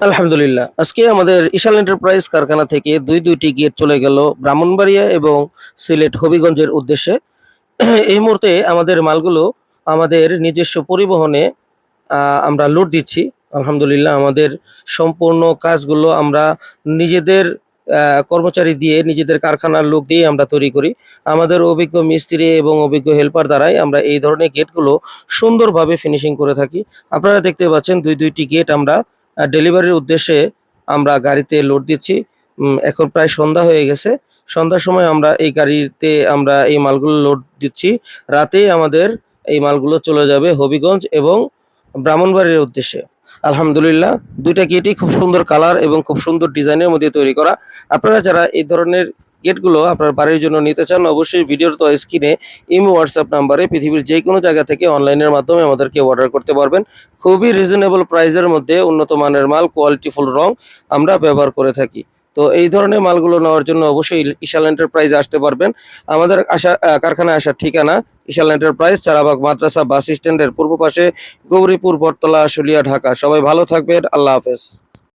আলহামদুলিল্লাহ। আজকে আমাদের ইশাল এন্টারপ্রাইজ কারখানা থেকে দুইটি গেট চলে গেল ব্রাহ্মণবাড়িয়া এবং সিলেট হবিগঞ্জের উদ্দেশ্যে। এই মুহূর্তে আমাদের মালগুলো আমাদের নিজস্ব পরিবহনে আমরা লোড দিচ্ছি। আলহামদুলিল্লাহ আমাদের সম্পূর্ণ কাজগুলো আমরা নিজেদের কর্মচারী দিয়ে, নিজেদের কারখানার লোক দিয়ে আমরা তৈরি করি। আমাদের অভিজ্ঞ মিস্ত্রি এবং অভিজ্ঞ হেল্পার দ্বারাই আমরা এই ধরনের গেটগুলো সুন্দরভাবে ফিনিশিং করে থাকি। আপনারা দেখতে পাচ্ছেন দুইটি গেট আমরা ডেলিভারির উদ্দেশ্যে আমরা গাড়িতে লোড দিচ্ছি। এখন প্রায় সন্ধ্যা হয়ে গেছে। সন্ধ্যার সময় আমরা এই গাড়িতে আমরা এই মালগুলো লোড দিচ্ছি। রাতেই আমাদের এই মালগুলো চলে যাবে হবিগঞ্জ এবং ব্রাহ্মণবাড়িয়ার উদ্দেশ্যে। আলহামদুলিল্লাহ ২ টা গেটই খুব সুন্দর কালার এবং খুব সুন্দর ডিজাইনের মধ্যে তৈরি করা। আপনারা যারা এই ধরনের গেটগুলো আপনার বাড়ির জন্য নিতে চান, অবশ্যই ভিডিওর স্ক্রিনে ইমো, হোয়াটসঅ্যাপ নাম্বারে পৃথিবীর যেকোনো জায়গা থেকে অনলাইনের মাধ্যমে আমাদেরকে অর্ডার করতে পারবেন। খুবই রিজনেবল প্রাইসের মধ্যে উন্নত মানের মাল, কোয়ালিটিফুল রং আমরা ব্যবহার করে থাকি। তো এই ধরনের মালগুলো নেওয়ার জন্য অবশ্যই ইশাল এন্টারপ্রাইজে আসতে পারবেন। আমাদের কারখানায় আসার ঠিকানা ইশাল এন্টারপ্রাইজ, চারাবাগ মাদ্রাসা বাস স্ট্যান্ডের পূর্ব পাশে, গৌরীপুর, বটতলা, আশুলিয়া, ঢাকা। সবাই ভালো থাকবেন। আল্লাহ হাফেজ।